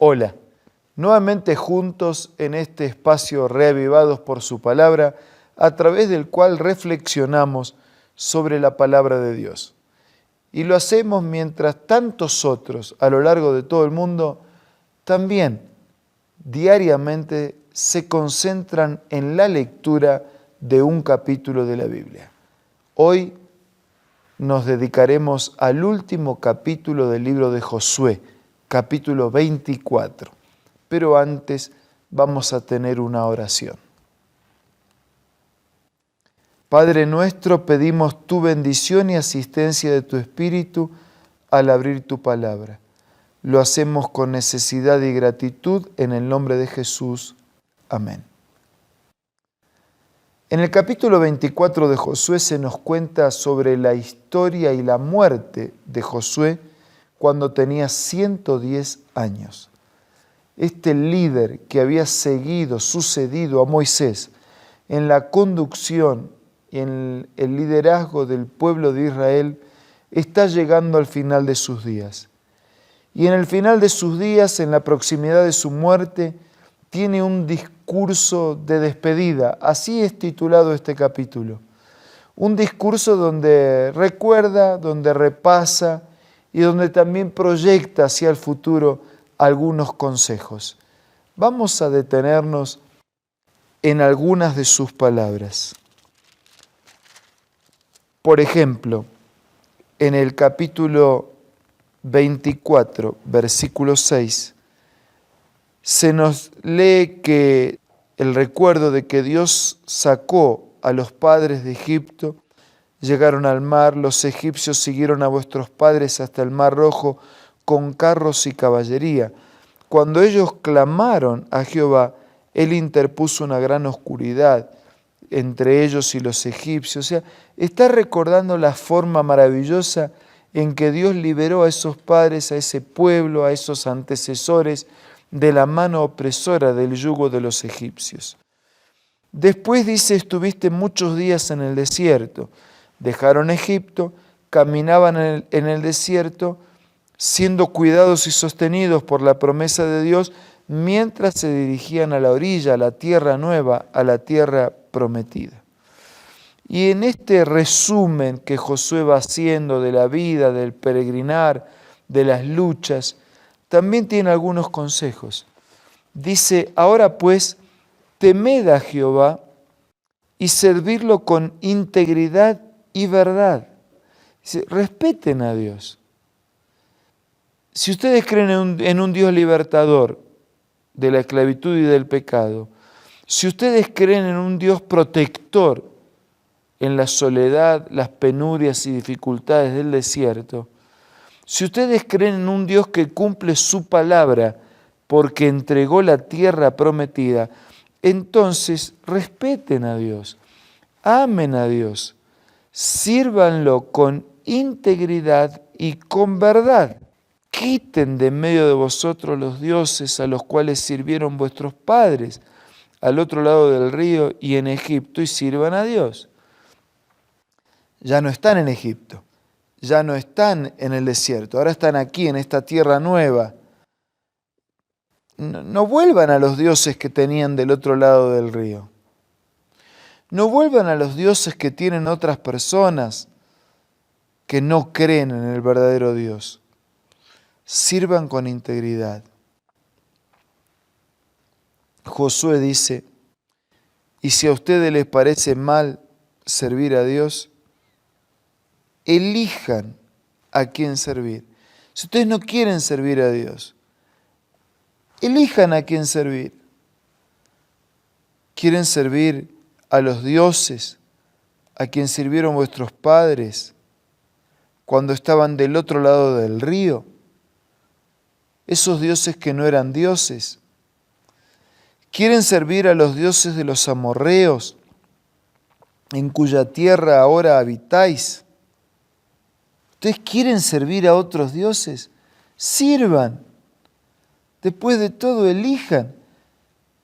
Hola, nuevamente juntos en este espacio reavivados por su palabra, a través del cual reflexionamos sobre la palabra de Dios. Y lo hacemos mientras tantos otros a lo largo de todo el mundo también diariamente se concentran en la lectura de un capítulo de la Biblia. Hoy nos dedicaremos al último capítulo del libro de Josué, capítulo 24. Pero antes vamos a tener una oración. Padre nuestro, pedimos tu bendición y asistencia de tu Espíritu al abrir tu palabra. Lo hacemos con necesidad y gratitud en el nombre de Jesús. Amén. En el capítulo 24 de Josué se nos cuenta sobre la historia y la muerte de Josué cuando tenía 110 años. Este líder que había sucedido a Moisés en la conducción y en el liderazgo del pueblo de Israel, está llegando al final de sus días. Y en el final de sus días, en la proximidad de su muerte, tiene un discurso de despedida. Así es titulado este capítulo. Un discurso donde recuerda, donde repasa y donde también proyecta hacia el futuro algunos consejos. Vamos a detenernos en algunas de sus palabras. Por ejemplo, en el capítulo 24, versículo 6, se nos lee que el recuerdo de que Dios sacó a los padres de Egipto, llegaron al mar, los egipcios siguieron a vuestros padres hasta el mar Rojo con carros y caballería. Cuando ellos clamaron a Jehová, Él interpuso una gran oscuridad entre ellos y los egipcios. O sea, está recordando la forma maravillosa en que Dios liberó a esos padres, a ese pueblo, a esos antecesores de la mano opresora del yugo de los egipcios. Después dice, estuviste muchos días en el desierto. Dejaron Egipto, caminaban en el desierto, siendo cuidados y sostenidos por la promesa de Dios, mientras se dirigían a la orilla, a la tierra nueva, a la tierra prometida. Y en este resumen que Josué va haciendo de la vida, del peregrinar, de las luchas, también tiene algunos consejos. Dice, ahora pues, temed a Jehová y servirlo con integridad y verdad. Dice, respeten a Dios. Si ustedes creen en un Dios libertador de la esclavitud y del pecado, si ustedes creen en un Dios protector en la soledad, las penurias y dificultades del desierto, si ustedes creen en un Dios que cumple su palabra porque entregó la tierra prometida, entonces respeten a Dios, amen a Dios, sírvanlo con integridad y con verdad. Quiten de en medio de vosotros los dioses a los cuales sirvieron vuestros padres al otro lado del río y en Egipto y sirvan a Dios. Ya no están en Egipto, ya no están en el desierto, ahora están aquí en esta tierra nueva. No vuelvan a los dioses que tenían del otro lado del río. No vuelvan a los dioses que tienen otras personas que no creen en el verdadero Dios. Sirvan con integridad. Josué dice, y si a ustedes les parece mal servir a Dios, elijan a quién servir. Si ustedes no quieren servir a Dios, elijan a quién servir. ¿Quieren servir a los dioses a quien sirvieron vuestros padres cuando estaban del otro lado del río? Esos dioses que no eran dioses. ¿Quieren servir a los dioses de los amorreos en cuya tierra ahora habitáis? ¿Ustedes quieren servir a otros dioses? Sirvan. Después de todo, elijan.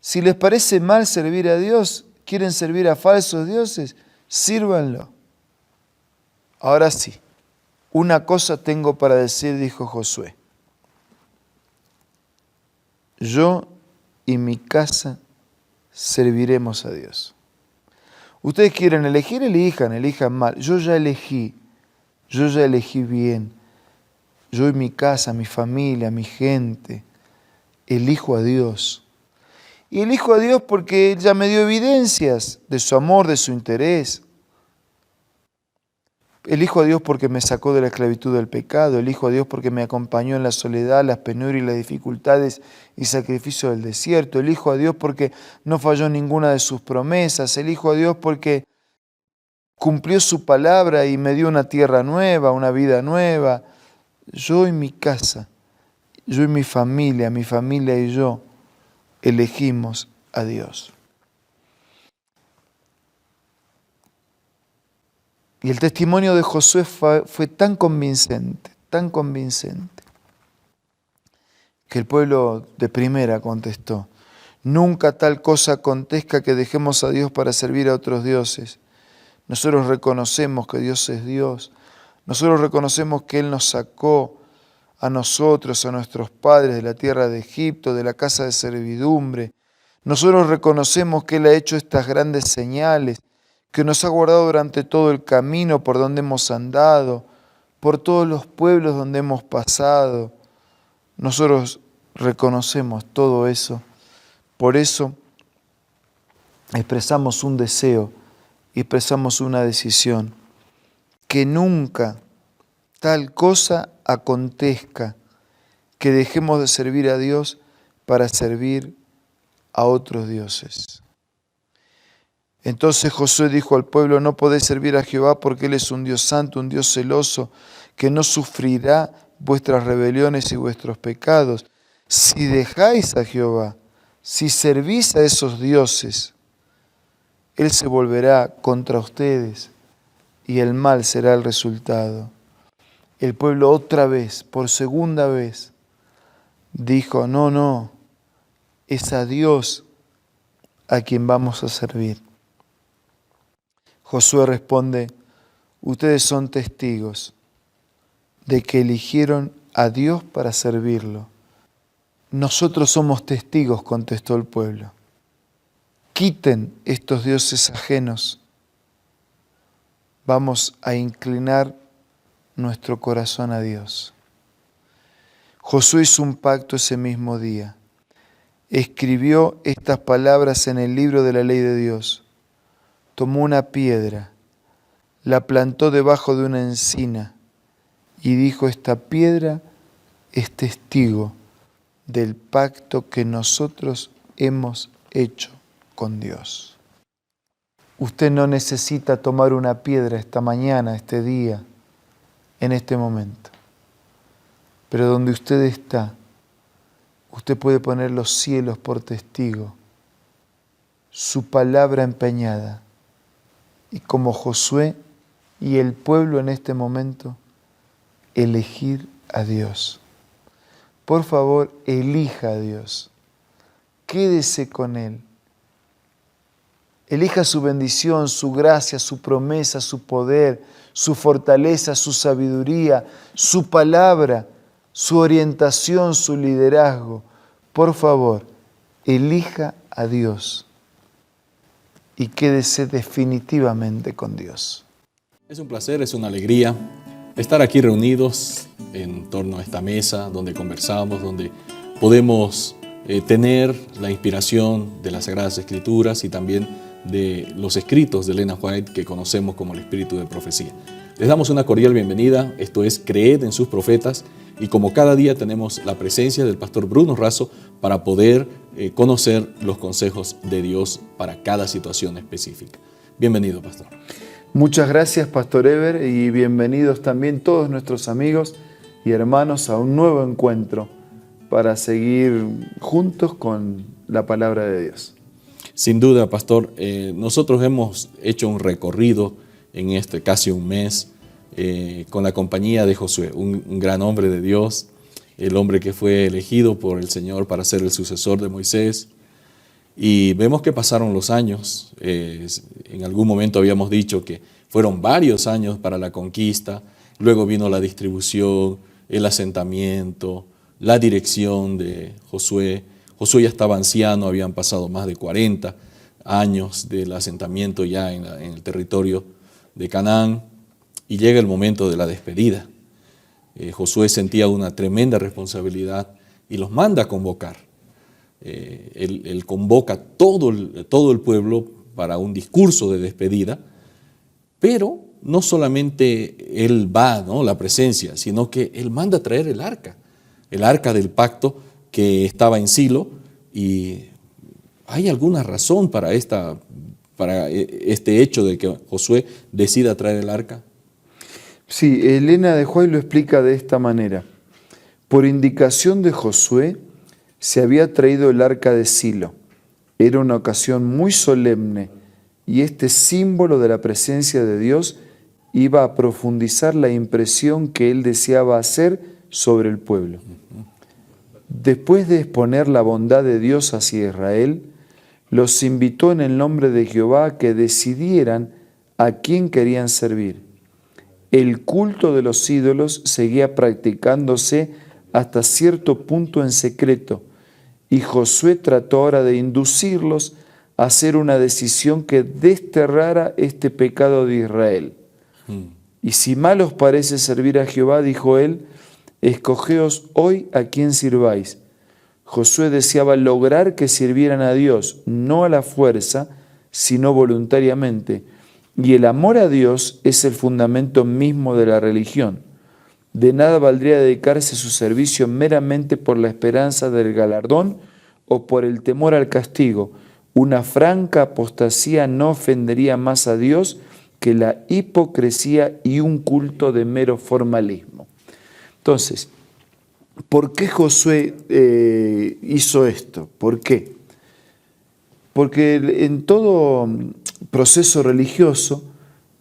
Si les parece mal servir a Dios, quieren servir a falsos dioses, sírvanlo. Ahora sí, una cosa tengo para decir, dijo Josué. yo y mi casa serviremos a Dios. Ustedes quieren elegir, elijan mal. Yo ya elegí bien. Yo y mi casa, mi familia, mi gente, elijo a Dios. Y elijo a Dios porque Él ya me dio evidencias de su amor, de su interés. Elijo a Dios porque me sacó de la esclavitud del pecado. Elijo a Dios porque me acompañó en la soledad, las penurias y las dificultades y sacrificios del desierto. Elijo a Dios porque no falló ninguna de sus promesas. Elijo a Dios porque cumplió su palabra y me dio una tierra nueva, una vida nueva. Yo y mi casa, yo y mi familia y yo elegimos a Dios. Y el testimonio de Josué fue tan convincente, que el pueblo de primera contestó: nunca tal cosa acontezca que dejemos a Dios para servir a otros dioses. Nosotros reconocemos que Dios es Dios. Nosotros reconocemos que Él nos sacó a nosotros, a nuestros padres, de la tierra de Egipto, de la casa de servidumbre. Nosotros reconocemos que Él ha hecho estas grandes señales, que nos ha guardado durante todo el camino por donde hemos andado, por todos los pueblos donde hemos pasado. Nosotros reconocemos todo eso. Por eso expresamos un deseo, expresamos una decisión: que nunca tal cosa acontezca que dejemos de servir a Dios para servir a otros dioses. Entonces Josué dijo al pueblo: no podéis servir a Jehová porque Él es un Dios santo, un Dios celoso, que no sufrirá vuestras rebeliones y vuestros pecados. Si dejáis a Jehová, si servís a esos dioses, Él se volverá contra ustedes y el mal será el resultado. El pueblo otra vez, por segunda vez, dijo: no, es a Dios a quien vamos a servir. Josué responde: ustedes son testigos de que eligieron a Dios para servirlo. Nosotros somos testigos, contestó el pueblo. Quiten estos dioses ajenos. Vamos a inclinar nuestro corazón a Dios. Josué hizo un pacto ese mismo día. Escribió estas palabras en el libro de la ley de Dios. Tomó una piedra, la plantó debajo de una encina y dijo: esta piedra es testigo del pacto que nosotros hemos hecho con Dios. Usted no necesita tomar una piedra esta mañana, este día, en este momento. Pero donde usted está, usted puede poner los cielos por testigo, su palabra empeñada. Y como Josué y el pueblo en este momento, elegir a Dios. Por favor, elija a Dios. Quédese con Él. Elija su bendición, su gracia, su promesa, su poder, su fortaleza, su sabiduría, su palabra, su orientación, su liderazgo. Por favor, elija a Dios y quédese definitivamente con Dios. Es un placer, es una alegría estar aquí reunidos en torno a esta mesa donde conversamos, donde podemos tener la inspiración de las Sagradas Escrituras y también de los escritos de Elena White que conocemos como el Espíritu de Profecía. Les damos una cordial bienvenida. Esto es Creed en sus profetas, y como cada día tenemos la presencia del pastor Bruno Razo para poder conocer los consejos de Dios para cada situación específica. Bienvenido, pastor. Muchas gracias, Pastor Eber, y bienvenidos también todos nuestros amigos y hermanos a un nuevo encuentro para seguir juntos con la palabra de Dios. Sin duda, pastor, nosotros hemos hecho un recorrido en casi un mes con la compañía de Josué, un gran hombre de Dios, el hombre que fue elegido por el Señor para ser el sucesor de Moisés. Y vemos que pasaron los años. En algún momento habíamos dicho que fueron varios años para la conquista. Luego vino la distribución, el asentamiento, la dirección de Josué. Josué ya estaba anciano, habían pasado más de 40 años del asentamiento ya en el territorio de Canaán, y llega el momento de la despedida. Josué sentía una tremenda responsabilidad y los manda a convocar. Él convoca todo el pueblo para un discurso de despedida, pero no solamente él va, ¿no?, la presencia, sino que él manda a traer el arca del pacto que estaba en Silo. Y hay alguna razón para este hecho de que Josué decida traer el arca. Sí, Elena de White lo explica de esta manera. Por indicación de Josué se había traído el arca de Silo. Era una ocasión muy solemne y este símbolo de la presencia de Dios iba a profundizar la impresión que él deseaba hacer sobre el pueblo. Después de exponer la bondad de Dios hacia Israel, los invitó en el nombre de Jehová a que decidieran a quién querían servir. El culto de los ídolos seguía practicándose hasta cierto punto en secreto, y Josué trató ahora de inducirlos a hacer una decisión que desterrara este pecado de Israel. Y si mal os parece servir a Jehová, dijo él, escogeos hoy a quién sirváis. Josué deseaba lograr que sirvieran a Dios, no a la fuerza, sino voluntariamente. Y el amor a Dios es el fundamento mismo de la religión. De nada valdría dedicarse a su servicio meramente por la esperanza del galardón o por el temor al castigo. Una franca apostasía no ofendería más a Dios que la hipocresía y un culto de mero formalismo. Entonces, ¿por qué Josué hizo esto? ¿Por qué? Porque en todo proceso religioso,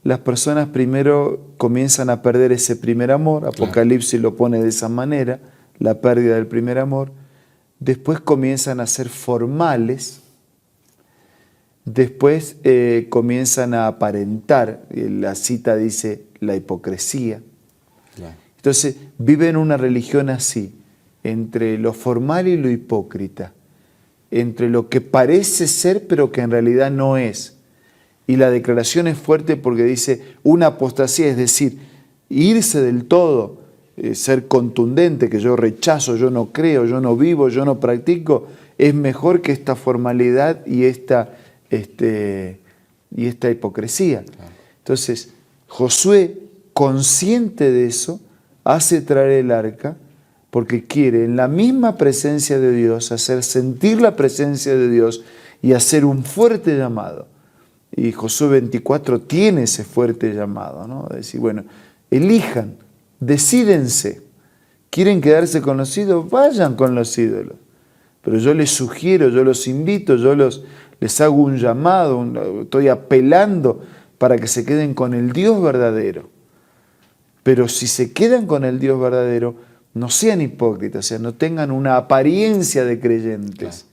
las personas primero comienzan a perder ese primer amor. Apocalipsis lo pone de esa manera, la pérdida del primer amor. Después comienzan a ser formales. Después comienzan a aparentar. La cita dice la hipocresía. Claro. Entonces viven una religión así, entre lo formal y lo hipócrita, entre lo que parece ser pero que en realidad no es. Y la declaración es fuerte porque dice una apostasía, es decir, irse del todo, ser contundente, que yo rechazo, yo no creo, yo no vivo, yo no practico, es mejor que esta formalidad y esta hipocresía. Claro. Entonces, Josué, consciente de eso, hace traer el arca porque quiere en la misma presencia de Dios hacer sentir la presencia de Dios y hacer un fuerte llamado. Y Josué 24 tiene ese fuerte llamado, ¿no? De decir, bueno, elijan, decídense. ¿Quieren quedarse con los ídolos? Vayan con los ídolos. Pero yo les sugiero, yo los invito, les hago un llamado, estoy apelando para que se queden con el Dios verdadero. Pero si se quedan con el Dios verdadero, no sean hipócritas, o sea, no tengan una apariencia de creyentes.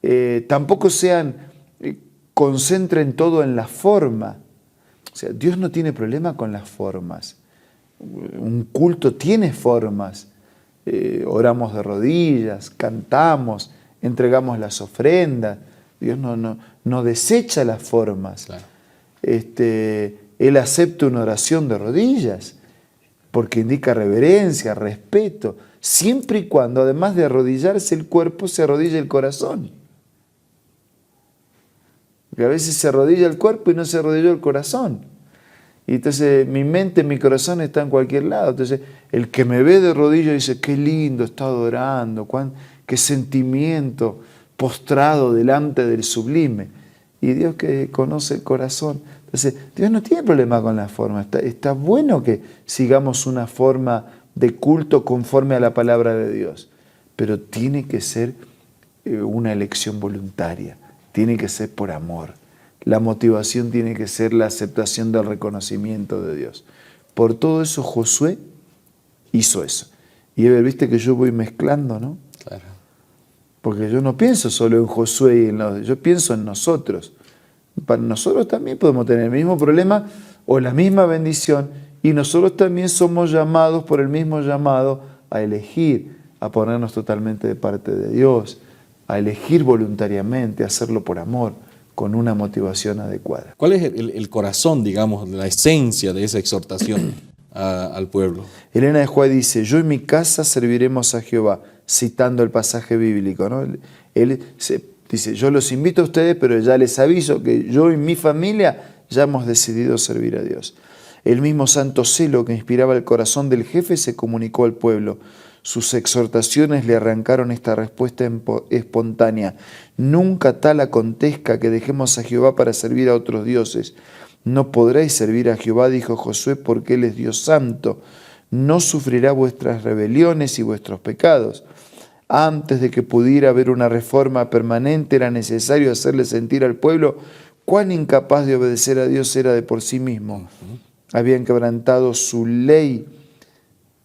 Claro. Tampoco concentren todo en la forma. O sea, Dios no tiene problema con las formas. Un culto tiene formas. Oramos de rodillas, cantamos, entregamos las ofrendas. Dios no desecha las formas. Claro. Él acepta una oración de rodillas porque indica reverencia, respeto, siempre y cuando, además de arrodillarse el cuerpo, se arrodilla el corazón. Porque a veces se arrodilla el cuerpo y no se arrodilló el corazón. Y entonces mi mente, mi corazón está en cualquier lado. Entonces el que me ve de rodillas dice, qué lindo, está adorando, qué sentimiento postrado delante del sublime. Y Dios que conoce el corazón. Entonces, Dios no tiene problema con la forma. Está bueno que sigamos una forma de culto conforme a la palabra de Dios. Pero tiene que ser una elección voluntaria. Tiene que ser por amor. La motivación tiene que ser la aceptación del reconocimiento de Dios. Por todo eso Josué hizo eso. Y viste que yo voy mezclando, ¿no? Claro. Porque yo no pienso solo en Josué, yo pienso en nosotros. Para nosotros también podemos tener el mismo problema o la misma bendición y nosotros también somos llamados por el mismo llamado a elegir, a ponernos totalmente de parte de Dios, a elegir voluntariamente, a hacerlo por amor, con una motivación adecuada. ¿Cuál es el corazón, digamos, la esencia de esa exhortación al pueblo? Elena de White dice, yo y mi casa serviremos a Jehová, citando el pasaje bíblico, ¿no? Él dice, yo los invito a ustedes, pero ya les aviso que yo y mi familia ya hemos decidido servir a Dios. El mismo santo celo que inspiraba el corazón del jefe se comunicó al pueblo. Sus exhortaciones le arrancaron esta respuesta espontánea. Nunca tal acontezca que dejemos a Jehová para servir a otros dioses. No podréis servir a Jehová, dijo Josué, porque Él es Dios santo. No sufrirá vuestras rebeliones y vuestros pecados. Antes de que pudiera haber una reforma permanente, era necesario hacerle sentir al pueblo cuán incapaz de obedecer a Dios era de por sí mismo. Habían quebrantado su ley.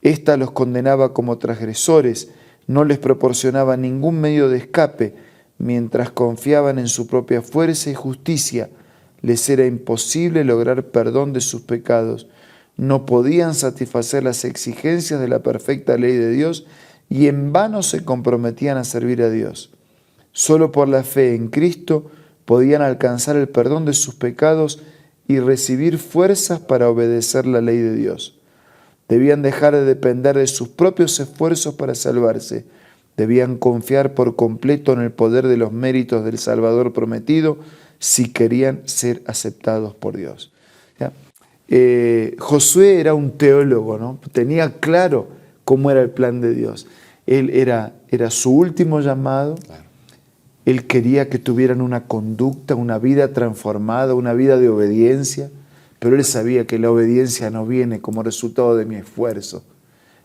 Esta los condenaba como transgresores, no les proporcionaba ningún medio de escape. Mientras confiaban en su propia fuerza y justicia, les era imposible lograr perdón de sus pecados. No podían satisfacer las exigencias de la perfecta ley de Dios y en vano se comprometían a servir a Dios. Solo por la fe en Cristo podían alcanzar el perdón de sus pecados y recibir fuerzas para obedecer la ley de Dios. Debían dejar de depender de sus propios esfuerzos para salvarse. Debían confiar por completo en el poder de los méritos del Salvador prometido si querían ser aceptados por Dios. Josué era un teólogo, ¿no? Tenía claro cómo era el plan de Dios. Él era su último llamado. Claro. Él quería que tuvieran una conducta, una vida transformada, una vida de obediencia. Pero él sabía que la obediencia no viene como resultado de mi esfuerzo.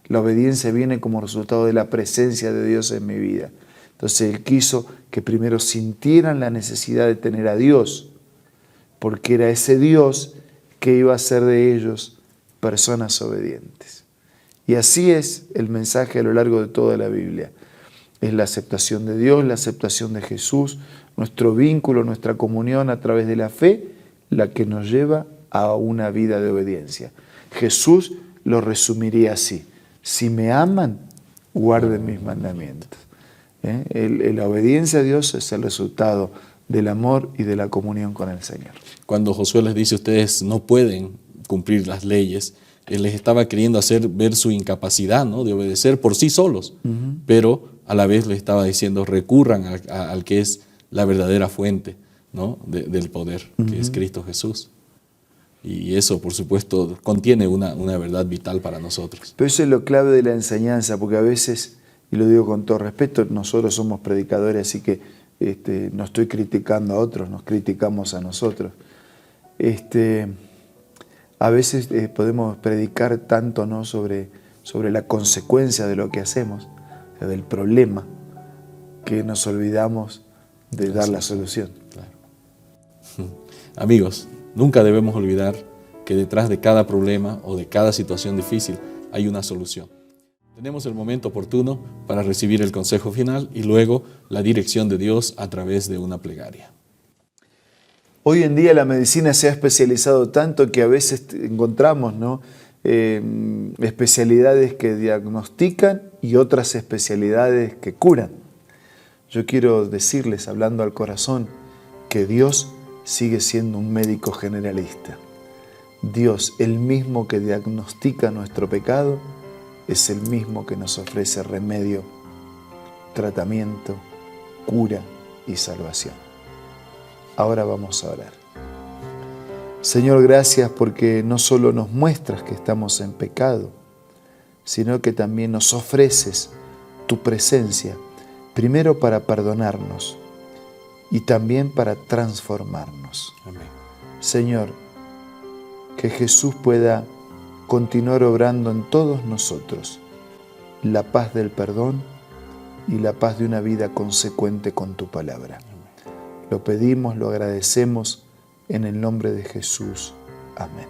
La obediencia viene como resultado de la presencia de Dios en mi vida. Entonces él quiso que primero sintieran la necesidad de tener a Dios, porque era ese Dios que iba a hacer de ellos personas obedientes. Y así es el mensaje a lo largo de toda la Biblia. Es la aceptación de Dios, la aceptación de Jesús, nuestro vínculo, nuestra comunión a través de la fe, la que nos lleva a una vida de obediencia. Jesús lo resumiría así: si me aman, guarden mis mandamientos. La obediencia a Dios es el resultado del amor y de la comunión con el Señor. Cuando Josué les dice, ustedes no pueden cumplir las leyes, él les estaba queriendo hacer ver su incapacidad, ¿no?, de obedecer por sí solos, pero a la vez les estaba diciendo, recurran al que es la verdadera fuente, ¿no?, del poder, que es Cristo Jesús. Y eso, por supuesto, contiene una verdad vital para nosotros. Pero eso es lo clave de la enseñanza, porque a veces, y lo digo con todo respeto, nosotros somos predicadores, así que no estoy criticando a otros, nos criticamos a nosotros. A veces podemos predicar tanto, ¿no?, sobre la consecuencia de lo que hacemos, o sea, del problema, que nos olvidamos de dar la solución. Claro. Amigos, nunca debemos olvidar que detrás de cada problema o de cada situación difícil hay una solución. Tenemos el momento oportuno para recibir el consejo final y luego la dirección de Dios a través de una plegaria. Hoy en día la medicina se ha especializado tanto que a veces encontramos, ¿no?, especialidades que diagnostican y otras especialidades que curan. Yo quiero decirles, hablando al corazón, que Dios sigue siendo un médico generalista. Dios, el mismo que diagnostica nuestro pecado, es el mismo que nos ofrece remedio, tratamiento, cura y salvación. Ahora vamos a orar. Señor, gracias porque no solo nos muestras que estamos en pecado, sino que también nos ofreces tu presencia, primero para perdonarnos y también para transformarnos. Amén. Señor, que Jesús pueda continuar obrando en todos nosotros la paz del perdón y la paz de una vida consecuente con tu palabra. Lo pedimos, lo agradecemos en el nombre de Jesús. Amén.